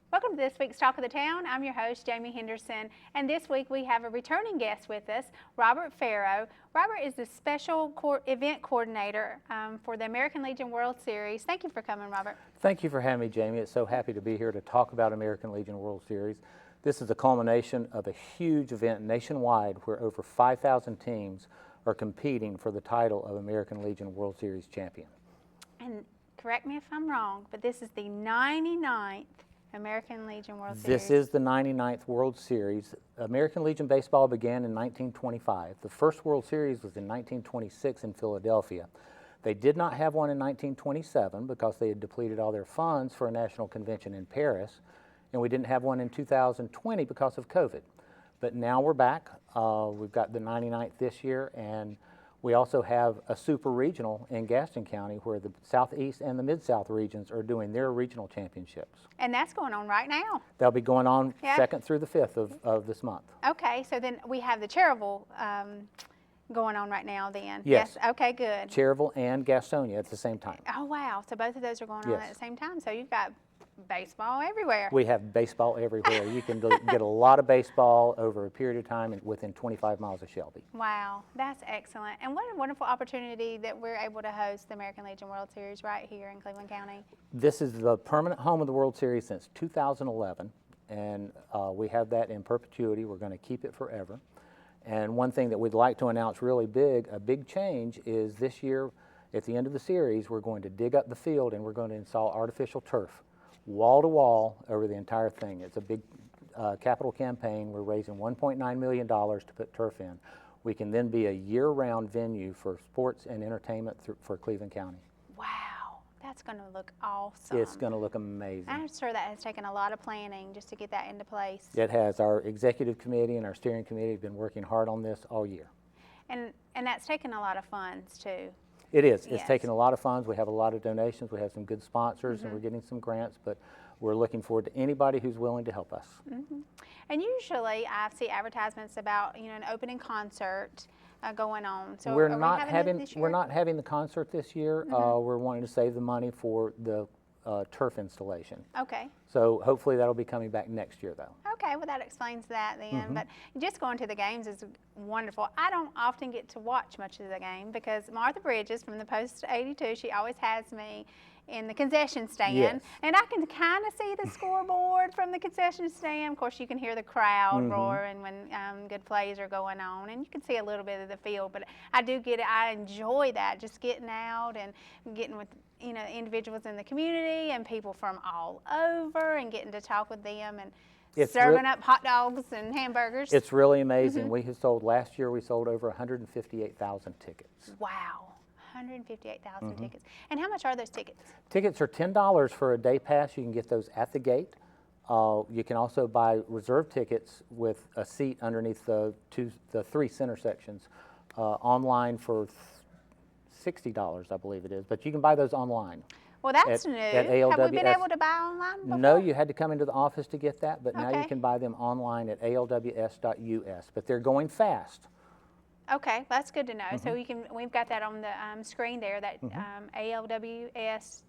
Welcome to this week's Talk of the Town. I'm your host, Jamie Henderson, and this week we have a returning guest with us, Robert Farrow. Robert is the special event coordinator for the American Legion World Series. Thank you for coming, Robert. Thank you for having me, Jamie. It's so happy to be here to talk about American Legion World Series. This is the culmination of a huge event nationwide where over 5,000 teams are competing for the title of American Legion World Series champion. And correct me if I'm wrong, but this is the 99th American Legion World Series. This is the 99th World Series. American Legion Baseball began in 1925. The first World Series was in 1926 in Philadelphia. They did not have one in 1927 because they had depleted all their funds for a national convention in Paris, and we didn't have one in 2020 because of COVID. But now we're back. We've got the 99th this year, and we also have a super regional in Gaston County where the Southeast and the Mid-South regions are doing their regional championships. And that's going on right now. They'll be going on 2nd through the 5th of this month. Okay, so then we have the Cherryville going on right now then. Yes. Okay, good. Cherryville and Gastonia at the same time. Oh, wow. So both of those are going on Yes. at the same time. So you've got baseball everywhere. We have baseball everywhere. You can get a lot of baseball over a period of time within 25 miles of Shelby. Wow, that's excellent. And what a wonderful opportunity that we're able to host the American Legion World Series right here in Cleveland County. This is the permanent home of the World Series since 2011, and we have that in perpetuity. We're going to keep it forever. And one thing that we'd like to announce really big, a big change, is this year at the end of the series we're going to dig up the field and we're going to install artificial turf, wall to wall over the entire thing. It's a big capital campaign. We're raising $1.9 million to put turf in. We can then be a year-round venue for sports and entertainment for Cleveland County. Wow, that's going to look awesome. It's going to look amazing. I'm sure that has taken a lot of planning just to get that into place. It has. Our executive committee and our steering committee have been working hard on this all year. And that's taken a lot of funds too. It is. It's Yes. taken a lot of funds. We have a lot of donations. We have some good sponsors, and we're getting some grants, but we're looking forward to anybody who's willing to help us. And usually I see advertisements about, an opening concert going on. So We're are not we having having it this year? we're not having the concert this year. We're wanting to save the money for the turf installation. Okay. So hopefully that'll be coming back next year, though. Okay, well that explains that then. But just going to the games is wonderful. I don't often get to watch much of the game because Martha Bridges from the Post 82, she always has me in the concession stand. Yes. And I can kind of see the scoreboard from the concession stand. Of course, you can hear the crowd roaring when good plays are going on, and you can see a little bit of the field. But I do get it. I enjoy that, just getting out and getting with individuals in the community and people from all over and getting to talk with them and serving up hot dogs and hamburgers. It's really amazing. Last year we sold over 158,000 tickets. Wow, 158,000 tickets. And how much are those tickets? Tickets are $10 for a day pass. You can get those at the gate. You can also buy reserve tickets with a seat underneath the three center sections online for $60, I believe it is. But you can buy those online. Well, that's new. At Have we been ALWS. able to buy online before? No, you had to come into the office to get that, but now you Okay. can buy them online at alws.us. But they're going fast. Okay, that's good to know. So we've got that on the screen there, that alws.us,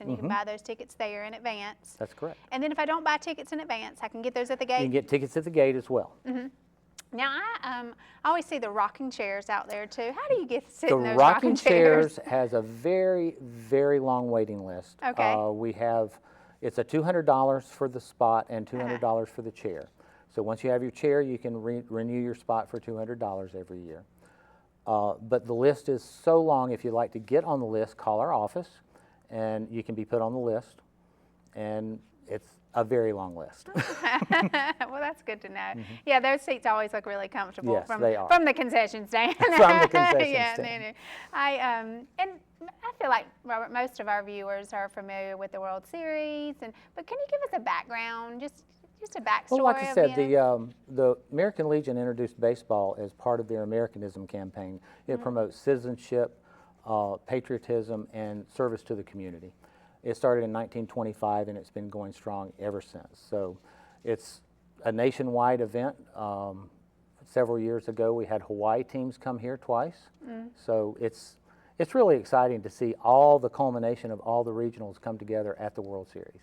and you can buy those tickets there in advance. That's correct. And then if I don't buy tickets in advance, I can get those at the You can gate. get tickets at the gate as well. Now, I always see the rocking chairs out there too. How do you get to sit The in those rocking chairs has a very, very long waiting list. Okay. It's a $200 for the spot and $200 for the chair. So once you have your chair, you can renew your spot for $200 every year. But the list is so long. If you'd like to get on the list, call our office, and you can be put on the list. And it's a very long list. Well, that's good to know. Yeah, those seats always look really comfortable Yes, they are. from the concession stand. From the concession yeah, stand. they do. And I feel like, Robert, most of our viewers are familiar with the World Series, but can you give us a background, just a backstory? Well, like I said, of the American Legion introduced baseball as part of their Americanism campaign. It promotes citizenship, patriotism, and service to the community. It started in 1925, and it's been going strong ever since. So it's a nationwide event. Several years ago, we had Hawaii teams come here twice. So it's really exciting to see all the culmination of all the regionals come together at the World Series.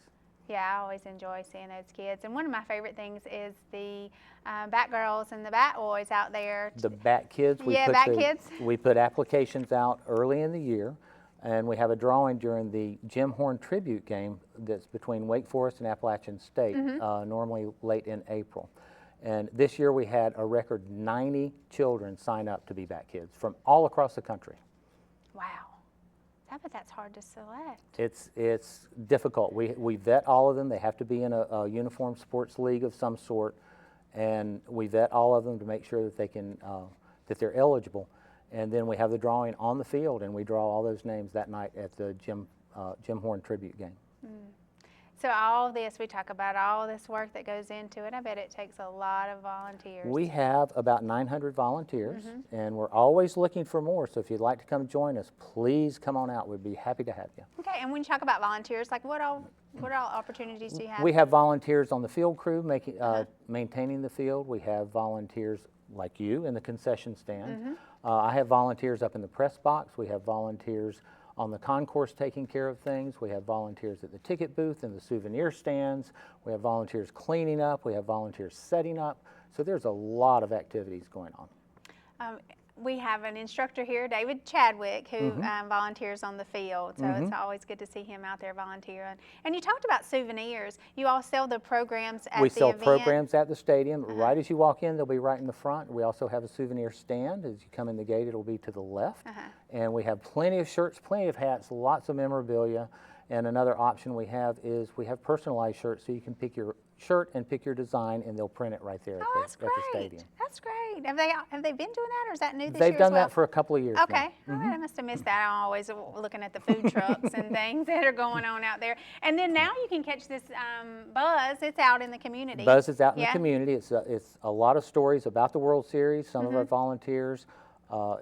Yeah, I always enjoy seeing those kids. And one of my favorite things is the Bat Girls and the Bat Boys out there. The Bat Kids, Yeah, Bat Kids. we put applications out early in the year, and we have a drawing during the Jim Horn tribute game that's between Wake Forest and Appalachian State, normally late in April. And this year we had a record 90 children sign up to be Bat Kids from all across the country. Wow. I bet that's hard to select. It's difficult. We vet all of them. They have to be in a uniform sports league of some sort, and we vet all of them to make sure that they can that they're eligible. And then we have the drawing on the field, and we draw all those names that night at the Jim Horn tribute game. So all this, we talk about all this work that goes into it. I bet it takes a lot of volunteers. We have about 900 volunteers, and we're always looking for more. So if you'd like to come join us, please come on out. We'd be happy to have you. Okay, and when you talk about volunteers, like what all opportunities do you have? We have volunteers on the field crew maintaining the field. We have volunteers like you in the concession stand. I have volunteers up in the press box. We have volunteers on the concourse taking care of things. We have volunteers at the ticket booth and the souvenir stands. We have volunteers cleaning up. We have volunteers setting up. So there's a lot of activities going on. We have an instructor here, David Chadwick, who volunteers on the field. So it's always good to see him out there volunteering. And you talked about souvenirs. You all sell the programs at the event. We sell programs at the stadium. Right as you walk in, they'll be right in the front. We also have a souvenir stand. As you come in the gate, it'll be to the left. And we have plenty of shirts, plenty of hats, lots of memorabilia. And another option we have is we have personalized shirts, so you can pick your shirt and pick your design, and they'll print it right there at the stadium. That's great. Have they been doing that, or is that new this year They've as done well? that for a couple of years Okay. now. All right, I must have missed that. I'm always looking at the food trucks and things that are going on out there. And then now you can catch this Buzz. It's out in the community. Buzz is out in the community. It's a lot of stories about the World Series, some of our volunteers.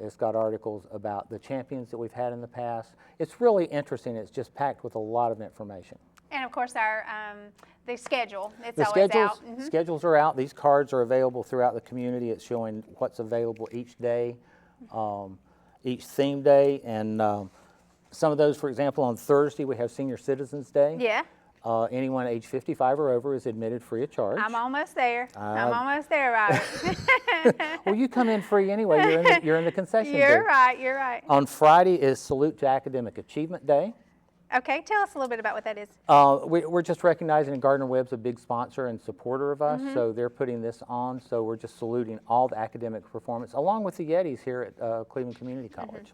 It's got articles about the champions that we've had in the past. It's really interesting. It's just packed with a lot of information. And of course, our the schedule. It's always out. Schedules are out. These cards are available throughout the community. It's showing what's available each day, each theme day. And some of those, for example, on Thursday, we have Senior Citizens Day. Yeah. Anyone age 55 or over is admitted free of charge. I'm almost there. I'm almost there, Robert. Well, you come in free anyway. You're in the concession booth. You're right. You're right. On Friday is Salute to Academic Achievement Day. Okay, tell us a little bit about what that is. We're just recognizing Gardner-Webb's a big sponsor and supporter of us, so they're putting this on. So we're just saluting all the academic performance, along with the Yetis here at Cleveland Community College.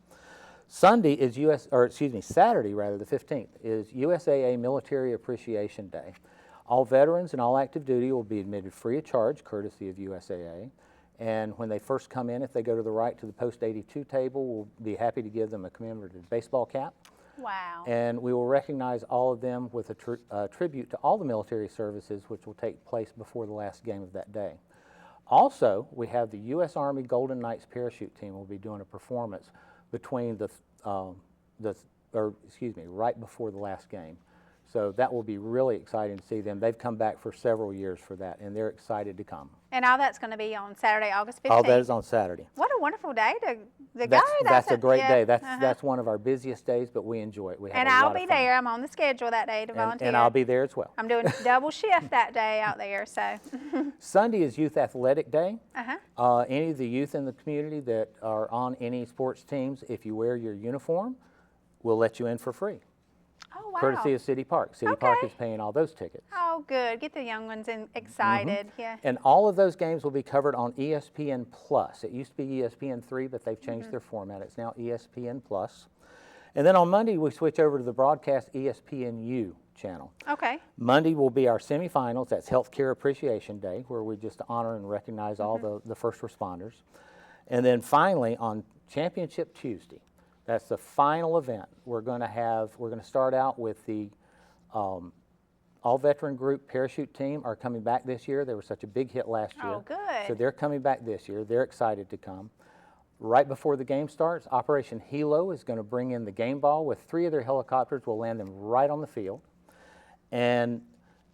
Saturday, the 15th, is USAA Military Appreciation Day. All veterans and all active duty will be admitted free of charge, courtesy of USAA. And when they first come in, if they go to the right to the Post 82 table, we'll be happy to give them a commemorative baseball cap. Wow. And we will recognize all of them with a tribute to all the military services, which will take place before the last game of that day. Also, we have the U.S. Army Golden Knights parachute team will be doing a performance between right before the last game. So that will be really exciting to see them. They've come back for several years for that, and they're excited to come. And all that's going to be on Saturday, August 15th. All that is on Saturday. What a wonderful day to go. That's a great day. That's one of our busiest days, but we enjoy it. We have and a lot I'll of be fun. there. I'm on the schedule that day to volunteer. And I'll be there as well. I'm doing double shift that day out there. So Sunday is Youth Athletic Day. Any of the youth in the community that are on any sports teams, if you wear your uniform, we'll let you in for free. Oh, wow. Courtesy of City Park. City Park is paying all those tickets. Oh, good. Get the young ones excited. Yeah. And all of those games will be covered on ESPN Plus. It used to be ESPN3, but they've changed their format. It's now ESPN Plus. And then on Monday, we switch over to the broadcast ESPNU channel. Okay. Monday will be our semifinals. That's Healthcare Appreciation Day, where we just honor and recognize all the first responders. And then finally, on Championship Tuesday, that's the final event. We're going to start out with the all-veteran group parachute team are coming back this year. They were such a big hit last year. Oh, good. So they're coming back this year. They're excited to come. Right before the game starts, Operation Hilo is going to bring in the game ball with 3 of their helicopters. We'll land them right on the field. And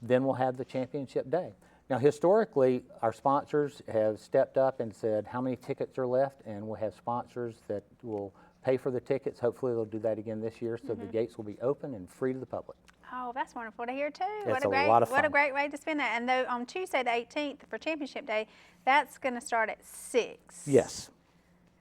then we'll have the championship day. Now, historically, our sponsors have stepped up and said how many tickets are left, and we'll have sponsors that will pay for the tickets. Hopefully they'll do that again this year, so the gates will be open and free to the public. Oh, that's wonderful to hear too. It's a lot of What a fun. great way to spend that. And though on Tuesday the 18th for Championship Day, that's going to start at 6. Yes.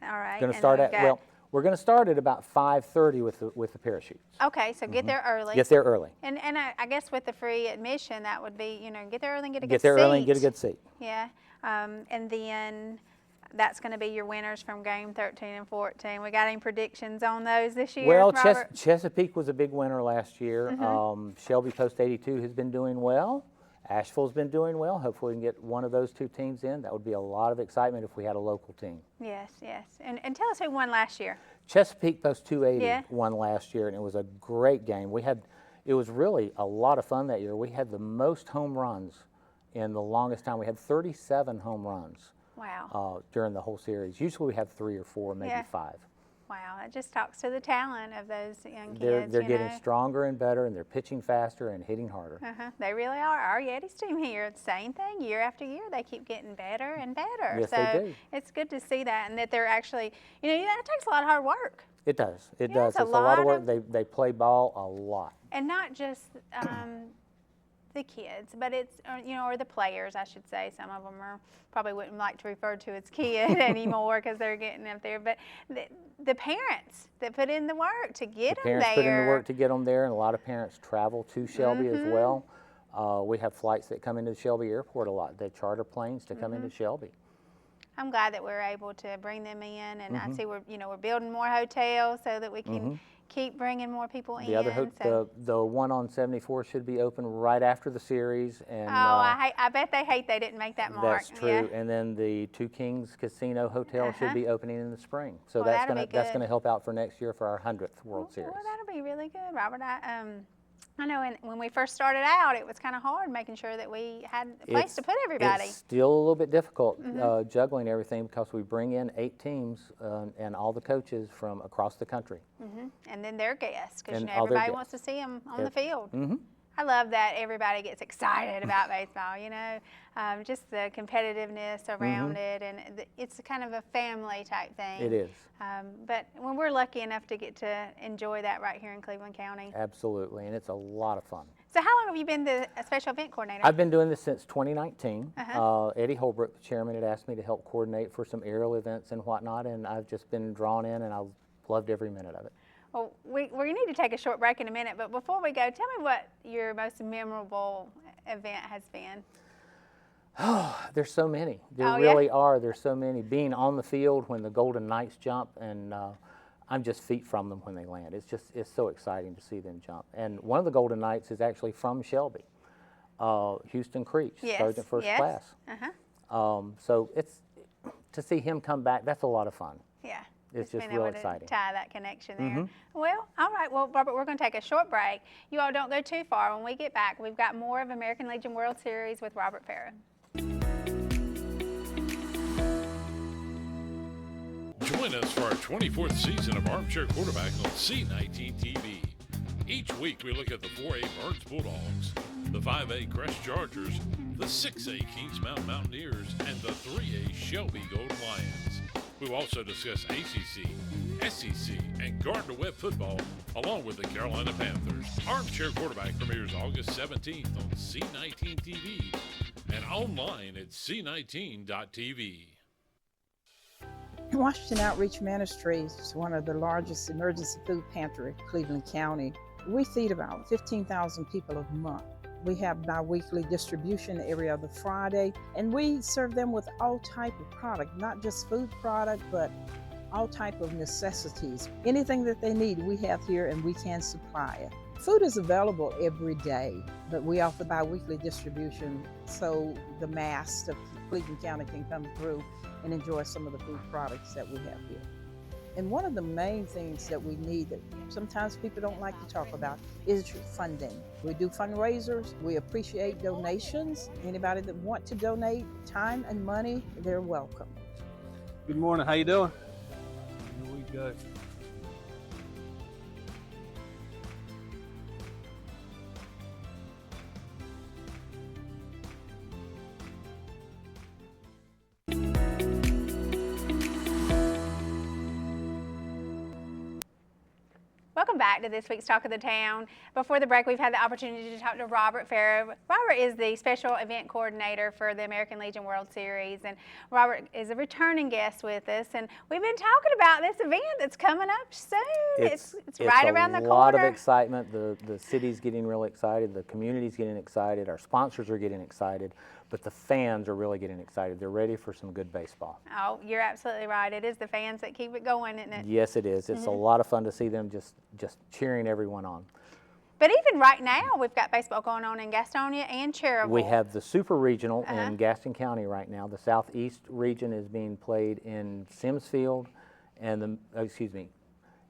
All right. Going to and start then at, we've got- well, we're going to start at about 5:30 with the parachutes. Okay, so get there early. Get there early. And I guess with the free admission, that would be, get there early and get a good Get there seat. early and get a good seat. Yeah. And then that's going to be your winners from game 13 and 14. We got any predictions on those this year, Well, Robert? Chesapeake was a big winner last year. Mm-hmm. Shelby Post 82 has been doing well. Asheville's been doing well. Hopefully we can get one of those two teams in. That would be a lot of excitement if we had a local team. Yes, yes. And tell us who won last year. Chesapeake Post 280 Yeah. won last year, and it was a great game. It was really a lot of fun that year. We had the most home runs in the longest time. We had 37 home runs Wow. during the whole series. Usually we have 3 or 4, maybe Yeah. 5. Wow. That just talks to the talent of those young They're kids. getting stronger and better, and they're pitching faster and hitting harder. They really are. Our Yetis team here, it's the same thing. Year after year, they keep getting better and better. Yes, so they do. it's good to see that, and that they're actually, that takes a lot of hard work. It does. It Yeah, does. it's a It's a lot of lot work. They play ball a lot. And not just the kids, but it's, or the players, I should say. Some of them probably wouldn't like to refer to as kid anymore because they're getting up there. But the parents that put in the work to get them Parents there. put in the work to get them there, and a lot of parents travel to Shelby as Mm-hmm. well. We have flights that come into Shelby Airport a lot. They charter planes to come into Mm-hmm. Shelby. I'm glad that we're able to bring them in, and Mm-hmm. I see we're building more hotels so that we can keep bringing more people in. The other so. the one on 74 should be open right after the series, and I bet they hate they didn't make that mark. that's true. Yeah. And then the Two Kings Casino Hotel should be opening in the spring. So Well, that's that'll gonna be that's good. gonna help out for next year for our 100th World Series. Well, that'll be really good, Robert. I know when we first started out, it was kind of hard making sure that we had a place to put everybody. It's still a little bit difficult Mm-hmm. juggling everything because we bring in 8 teams and all the coaches from across the country. And then their guests, because And all their everybody guests. wants to see them on the field. Mm-hmm. I love that everybody gets excited about baseball, just the competitiveness around it, and it's kind of a family type thing. It is. But when we're lucky enough to get to enjoy that right here in Cleveland County. Absolutely, and it's a lot of fun. So how long have you been the special event coordinator? I've been doing this since 2019. Uh-huh. Eddie Holbrook, the chairman, had asked me to help coordinate for some aerial events and whatnot, and I've just been drawn in, and I've loved every minute of it. Well, we need to take a short break in a minute, but before we go, tell me what your most memorable event has been. There's so many. There Oh, yeah? really are. There's so many. Being on the field when the Golden Knights jump, and I'm just feet from them when they land. It's so exciting to see them jump. And one of the Golden Knights is actually from Shelby, Houston Creech, Yes, Sergeant First yes. Class. Uh-huh. So it's to see him come back. That's a lot of fun. Yeah. It's just being real able exciting. to tie that connection there. Well, all right. Well, Robert, we're going to take a short break. You all don't go too far. When we get back, we've got more of American Legion World Series with Robert Farah. Join us for our 24th season of Armchair Quarterback on C19 TV. Each week we look at the 4A Burns Bulldogs, the 5A Crest Chargers, the 6A Kings Mountain Mountaineers, and the 3A Shelby Gold Lions. We will also discuss ACC, SEC, and Gardner-Webb football, along with the Carolina Panthers. Armchair Quarterback premieres August 17th on C19 TV and online at c19.tv. Washington Outreach Ministries is one of the largest emergency food pantry in Cleveland County. We feed about 15,000 people a month. We have bi-weekly distribution every other Friday, and we serve them with all type of product, not just food product, but all type of necessities. Anything that they need, we have here and we can supply it. Food is available every day, but we offer bi-weekly distribution so the mass of Cleveland County can come through and enjoy some of the food products that we have here. And one of the main things that we need that sometimes people don't like to talk about is funding. We do fundraisers. We appreciate donations. Anybody that want to donate time and money, they're welcome. Good morning, how you doing? Here we go. Welcome back to this week's Talk of the Town. Before the break, we've had the opportunity to talk to Robert Farrow. Robert is the special event coordinator for the American Legion World Series, and Robert is a returning guest with us. And we've been talking about this event that's coming up soon. It's right around the corner. A lot of excitement. The city's getting really excited. The community's getting excited. Our sponsors are getting excited. But the fans are really getting excited. They're ready for some good baseball. Oh, you're absolutely right. It is the fans that keep it going, isn't it? Yes, it is. It's a lot of fun to see them just cheering everyone on. But even right now, we've got baseball going on in Gastonia and Cherryville. We have the Super Regional in Gaston County right now. The Southeast region is being played in Sims Field, and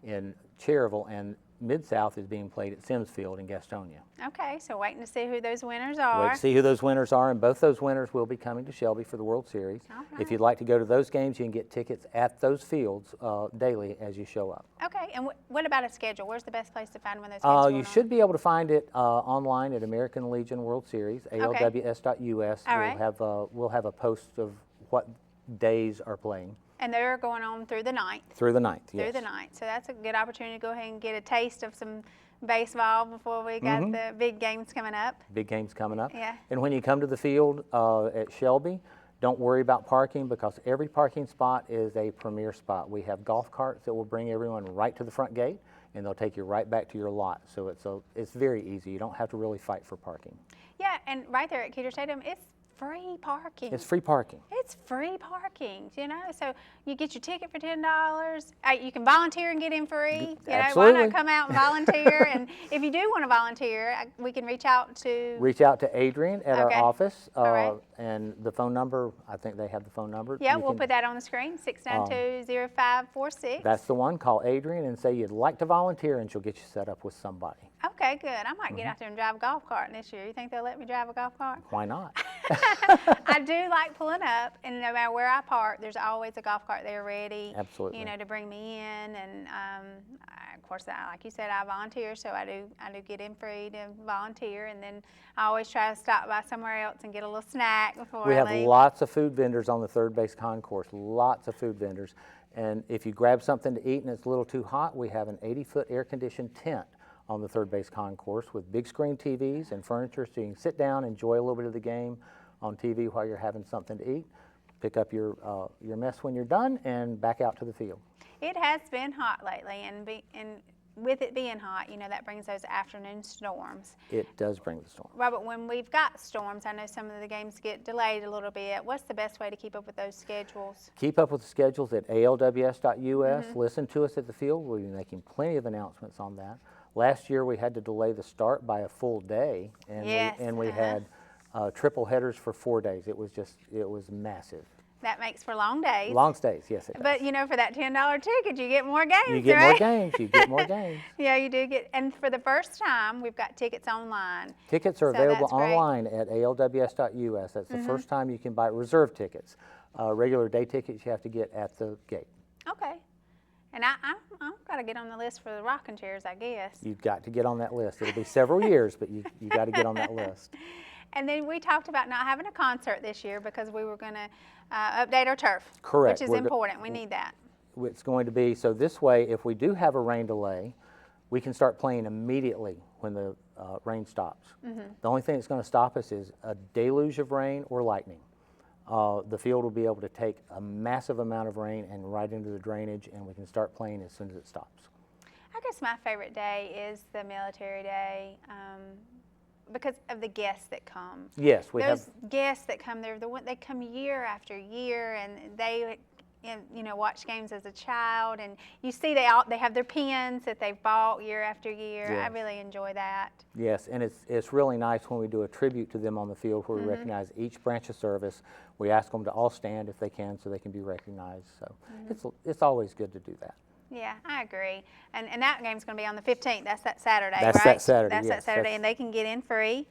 in Cherryville, and Mid-South is being played at Sims Field in Gastonia. Okay, so waiting to see who those winners are. Wait to see who those winners are, and both those winners will be coming to Shelby for the World Series. All right. If you'd like to go to those games, you can get tickets at those fields daily as you show up. Okay, and what about a schedule? Where's the best place to find when those games are going You on? should be able to find it online at American Legion World Series, ALWS.us. All right. We'll have a post of what days are playing. And they're going on through the 9th. Through the 9th, yes. Through the 9th. So that's a good opportunity to go ahead and get a taste of some baseball before we got the big games coming up. Big games coming up. Yeah. And when you come to the field at Shelby, don't worry about parking, because every parking spot is a premier spot. We have golf carts that will bring everyone right to the front gate, and they'll take you right back to your lot. So it's very easy. You don't have to really fight for parking. Yeah, and right there at Keter Stadium, it's free parking. It's free parking. It's free parking, you know, so you get your ticket for $10. You can volunteer and get in free. You know, why Absolutely. not come out and volunteer? And if you do want to volunteer, we can reach out to. Reach out to Adrian at our Okay. office, All right. and the phone number, I think they have the phone number. Yeah, You we'll can- put that on the screen, 692-0546. That's the one. Call Adrian and say you'd like to volunteer, and she'll get you set up with somebody. Okay, good. I might get out there and drive a golf cart this year. You think they'll let me drive a golf cart? Why not? I do like pulling up, and no matter where I park, there's always a golf cart there ready. Absolutely. You know, to bring me in, and of course, like you said, I volunteer, so I do get in free to volunteer, and then I always try to stop by somewhere else and get a little snack before We I have leave. lots of food vendors on the third base concourse, lots of food vendors. And if you grab something to eat and it's a little too hot, we have an 80-foot air-conditioned tent on the third base concourse with big screen TVs and furniture, so you can sit down, enjoy a little bit of the game on TV while you're having something to eat. Pick up your mess when you're done and back out to the field. It has been hot lately, and with it being hot, you know, that brings those afternoon storms. It does bring the storm. Robert, when we've got storms, I know some of the games get delayed a little bit. What's the best way to keep up with those schedules? Keep up with the schedules at ALWS.us. Listen to us at the field. We'll be making plenty of announcements on that. Last year we had to delay the start by a full day, and Yes, we had triple headers for 4 days. It was massive. That makes for long days. Long stays, yes it does. But you know, for that $10 ticket, you get more games, You get right? more games. You get more games. Yeah, you do get. And for the first time, we've got tickets online. Tickets are So available that's great. online at ALWS.us. That's the first time you can buy reserve tickets. Regular day tickets you have to get at the gate. Okay. And I've got to get on the list for the rocking chairs, I guess. You've got to get on that list. It'll be several years, but you got to get on that list. And then we talked about not having a concert this year because we were going to update our turf. Correct. Which is important. We need that. It's going to be, so this way, if we do have a rain delay, we can start playing immediately when the rain stops. The only thing that's going to stop us is a deluge of rain or lightning. The field will be able to take a massive amount of rain and right into the drainage, and we can start playing as soon as it stops. I guess my favorite day is the military day because of the guests that come. Yes, we have. Those guests that come there, they come year after year, and they, you know, watch games as a child, and you see they have their pins that they've bought year after year. I Yes. really enjoy that. Yes, and it's really nice when we do a tribute to them on the field where we recognize each branch of service. We ask them to all stand if they can so they can be recognized. So it's always good to do that. Yeah, I agree. And that game's going to be on the 15th. That's that Saturday, That's right? that Saturday, That's yes, that Saturday, that's- and they can get in free.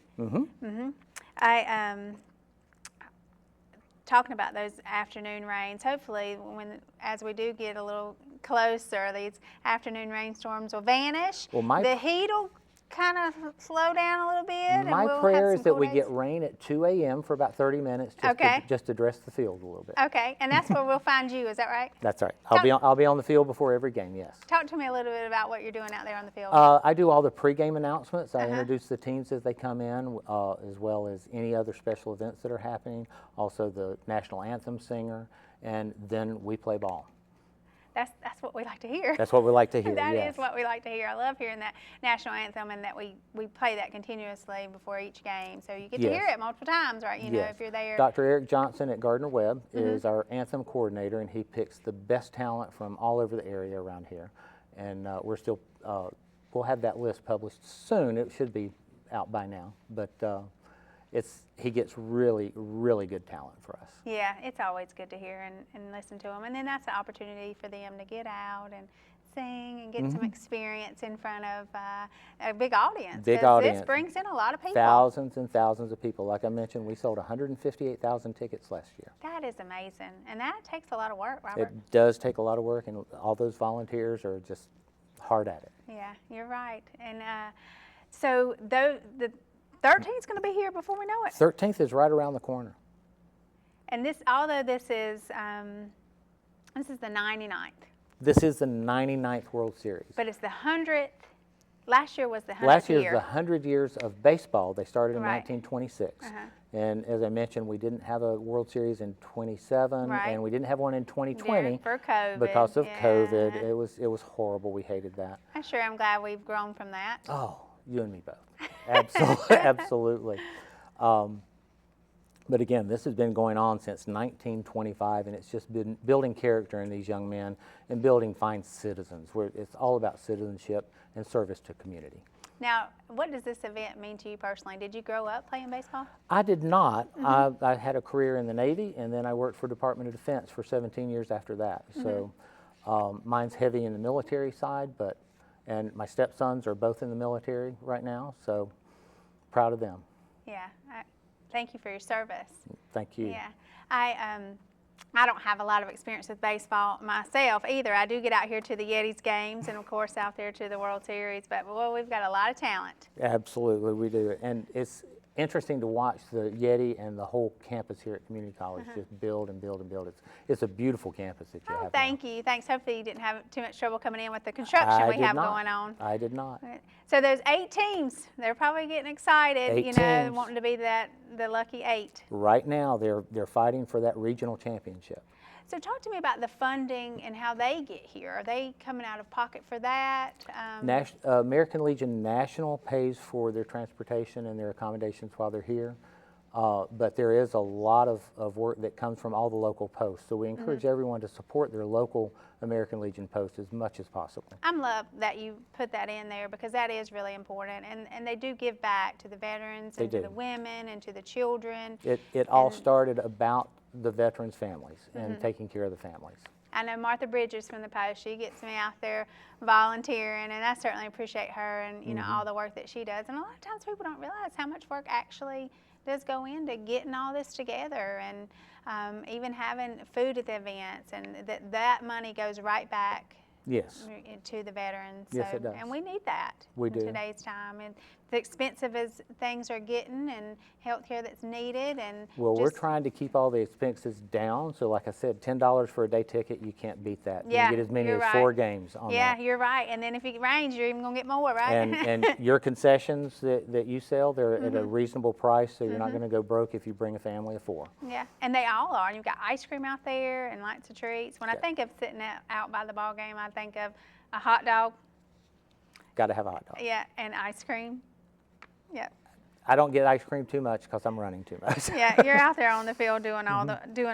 Talking about those afternoon rains, hopefully as we do get a little closer, these afternoon rainstorms will vanish. Well, The heat will kind of slow down a little bit? And My we'll have prayer some is that cool we days? get rain at 2 a.m. for about 30 minutes, Okay. just to dress the field a little bit. Okay, and that's where we'll find you. Is that right? That's right. I'll be on the field before every game. Yes. Talk to me a little bit about what you're doing out there on the field. I do all the pregame announcements. I introduce the teams as they come in, as well as any other special events that are happening. Also, the national anthem singer, and then we play ball. That's what we like to hear. That's what we like to hear. That yes. is what we like to hear. I love hearing that national anthem and that we play that continuously before each game. So you get to hear Yes. it multiple times, right? You know, Yes. if you're there. Dr. Eric Johnson at Gardner Webb is our anthem coordinator, and he picks the best talent from all over the area around here. And we're still, we'll have that list published soon. It should be out by now. But he gets really, really good talent for us. Yeah, it's always good to hear and listen to them. And then that's the opportunity for them to get out and sing and get some experience in front of a big audience. Big 'Cause audience. This brings in a lot of people. Thousands and thousands of people. Like I mentioned, we sold 158,000 tickets last year. That is amazing. And that takes a lot of work, Robert. It does take a lot of work, and all those volunteers are just hard at it. Yeah, you're right. And so the 13th is going to be here before we know it. 13th is right around the corner. And this, although this is the 99th, This is the 99th World Series. but it's the 100th. Last year was the 100th Last year's year. the 100 years of baseball. They started in Right. 1926. And as I mentioned, we didn't have a World Series in 27, Right. and we didn't have one in 2020 For COVID. because of yeah. COVID. It was horrible. We hated that. I'm glad we've grown from that. Oh, you and me both. Absolutely. Absolutely. But again, this has been going on since 1925, and it's just been building character in these young men and building fine citizens, where it's all about citizenship and service to community. Now, what does this event mean to you personally? Did you grow up playing baseball? I did not. I had a career in the Navy, and then I worked for Department of Defense for 17 years after that. So mine's heavy in the military side, and my stepsons are both in the military right now, so proud of them. Yeah. Thank you for your service. Thank you. Yeah. I don't have a lot of experience with baseball myself either. I do get out here to the Yetis games and, of course, out there to the World Series. But, boy, we've got a lot of talent. Absolutely, we do. And it's interesting to watch the Yeti and the whole campus here at Community College just build and build and build. It's a beautiful campus that you Oh, have. thank you. Thanks. Hopefully you didn't have too much trouble coming in with the construction we have going on. I did not. So there's 8 teams. They're probably getting excited, 8 you know, teams. wanting to be the lucky 8. Right now, they're fighting for that regional championship. So talk to me about the funding and how they get here. Are they coming out of pocket for that? American Legion National pays for their transportation and their accommodations while they're here. But there is a lot of work that comes from all the local posts. So we encourage everyone to support their local American Legion post as much as possible. I love that you put that in there because that is really important. And they do give back to the veterans and They to do. the women and to the children. It all started about the veterans' families and taking care of the families. I know Martha Bridges from the Post. She gets me out there volunteering, and I certainly appreciate her and you know all the work that she does. And a lot of times people don't realize how much work actually does go into getting all this together, and even having food at the events, and that money goes right back Yes. to the veterans. Yes, So- it does. And we need that We in do. today's time. And as expensive as things are getting, and healthcare that's needed, and Well, we're just- trying to keep all the expenses down. So like I said, $10 for a day ticket, you can't beat that. Yeah, you get as many you're as right. 4 games on Yeah, that. you're right. And then if it rains, you're even gonna get more, right? And your concessions that you sell, they're at Mm-hmm. a reasonable price, so you're not going to go broke if you bring a family of 4. Yeah, and they all are. And you've got ice cream out there and lots of treats. When I Yeah. think of sitting out by the ball game, I think of a hot dog, Got to have a hot dog. yeah, and ice cream. Yeah, I don't get ice cream too much because I'm running too much. yeah, you're out there on the field doing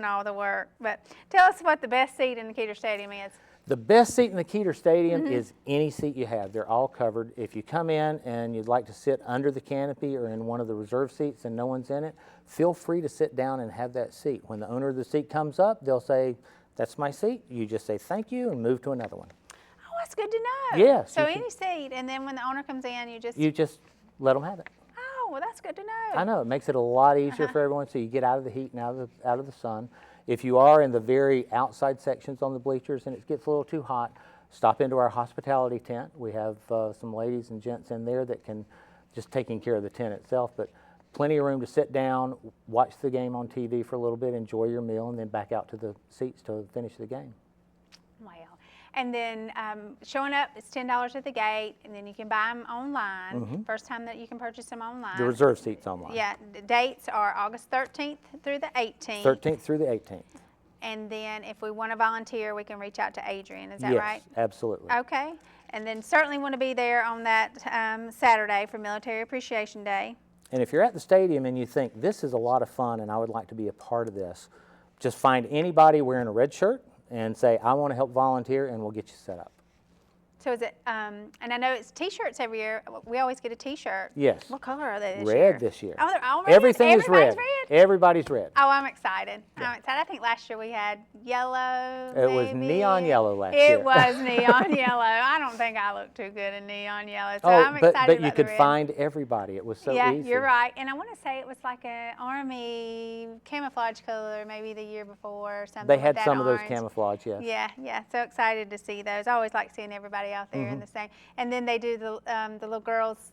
all the work. But tell us what the best seat in the Keeter Stadium is. The best seat in the Keeter Stadium Mm-hmm. is any seat you have. They're all covered. If you come in and you'd like to sit under the canopy or in one of the reserve seats and no one's in it, feel free to sit down and have that seat. When the owner of the seat comes up, they'll say, "That's my seat." You just say thank you and move to another one. Oh, that's good to know. Yes, So you can- any seat, and then when the owner comes in, you just. You just let them have it. Oh, well, that's good to know. I know, it makes it a lot easier for everyone, so you get out of the heat and out of the sun. If you are in the very outside sections on the bleachers and it gets a little too hot, stop into our hospitality tent. We have some ladies and gents in there that can just taking care of the tent itself, but plenty of room to sit down, watch the game on TV for a little bit, enjoy your meal, and then back out to the seats to finish the game. Wow. And then showing up, it's $10 at the gate, and then you can buy them online. First time that you can purchase them online. The reserve seats online. Yeah, the dates are August 13th through the 18th. 13th through the 18th. And then if we want to volunteer, we can reach out to Adrian. Is that Yes, right? absolutely. Okay. And then certainly want to be there on that Saturday for Military Appreciation Day. And if you're at the stadium and you think this is a lot of fun and I would like to be a part of this, just find anybody wearing a red shirt and say, I want to help volunteer, and we'll get you set up. So is it, and I know it's T-shirts every year. We always get a T-shirt. Yes. What color are they this year? Red this year. Oh, they're all red? Everything is red. Everybody's red? Everybody's red. Oh, I'm excited. I'm excited. I think last year we had yellow. It was maybe. neon yellow last year. It was neon yellow. I don't think I look too good in neon yellow, so Oh, I'm excited but you about could the red. find everybody. It was so Yeah, easy. you're right. And I want to say it was like an army camouflage color maybe the year before or something. They with had that some of those orange. camouflage, yes. Yeah, yeah. So excited to see those. I always like seeing everybody out there in the same. And then they do the little girls.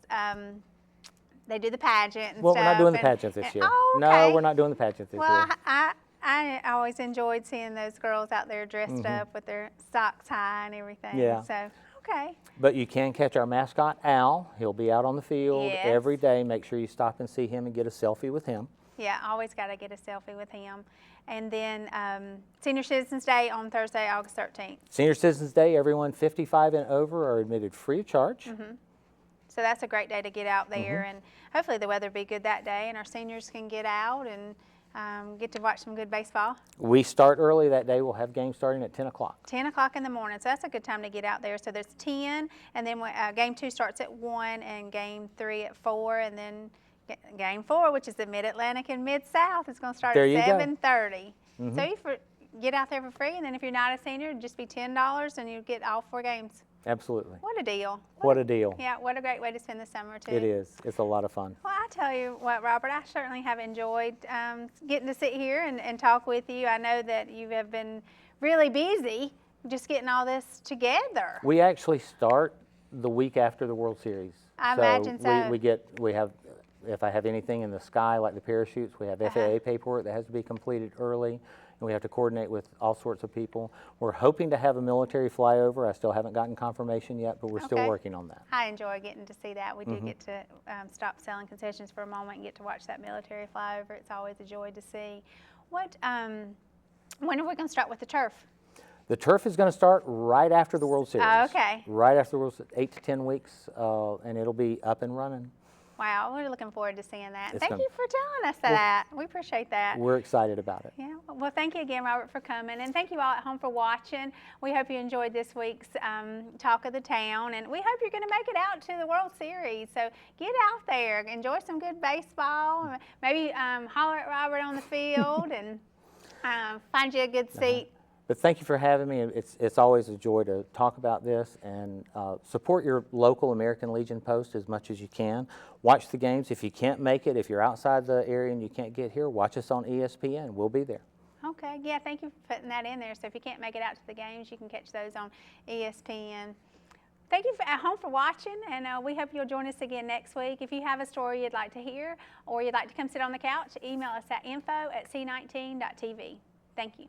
They do the pageant and Well, stuff. we're not doing the and- pageant this and- year. Oh, No, okay. we're not doing the pageant this Well, year. I always enjoyed seeing those girls out there dressed up with their socks high and everything. Yeah. So, okay. But you can catch our mascot, Al. He'll be out on the field Yes. every day. Make sure you stop and see him and get a selfie with him. Yeah, always got to get a selfie with him. And then Senior Citizens Day on Thursday, August 13th. Senior Citizens Day, everyone 55 and over are admitted free of charge. So that's a great day to get out there, and hopefully the weather will be good that day, and our seniors can get out and get to watch some good baseball. We start early that day. We'll have games starting at 10 o'clock. 10 o'clock in the morning, so that's a good time to get out there. So there's 10, and then game 2 starts at 1, and game 3 at 4, and then game 4, which is the Mid-Atlantic and Mid-South, is going to start There at you go. 7:30. So you get out there for free, and then if you're not a senior, it'd just be $10, and you get all 4 games. Absolutely. What a deal. What a deal. Yeah, what a great way to spend the summer, too. It is. It's a lot of fun. Well, I tell you what, Robert, I certainly have enjoyed getting to sit here and talk with you. I know that you have been really busy just getting all this together. We actually start the week after the World Series. I imagine so. We have, if I have anything in the sky like the parachutes, we have FAA paperwork that has to be completed early, and we have to coordinate with all sorts of people. We're hoping to have a military flyover. I still haven't gotten confirmation yet, but we're still Okay. working on that. I enjoy getting to see that. We do get to stop selling concessions for a moment and get to watch that military flyover. It's always a joy to see. What? When are we going to start with the turf? The turf is going to start right after the World Series. Oh, okay. Right after the World Series, 8 to 10 weeks, and it'll be up and running. Wow, we're looking forward to seeing that. It's Thank gonna- you for telling us that. We appreciate that. We're excited about it. Yeah, well, thank you again, Robert, for coming, and thank you all at home for watching. We hope you enjoyed this week's Talk of the Town, and we hope you're going to make it out to the World Series. So get out there, enjoy some good baseball, maybe holler at Robert on the field, and find you a good seat. But thank you for having me. It's always a joy to talk about this, and support your local American Legion post as much as you can. Watch the games. If you can't make it, if you're outside the area and you can't get here, watch us on ESPN. We'll be there. Okay, yeah, thank you for putting that in there. So if you can't make it out to the games, you can catch those on ESPN. Thank you at home for watching, and we hope you'll join us again next week. If you have a story you'd like to hear or you'd like to come sit on the couch, email us at info@c19.tv. Thank you.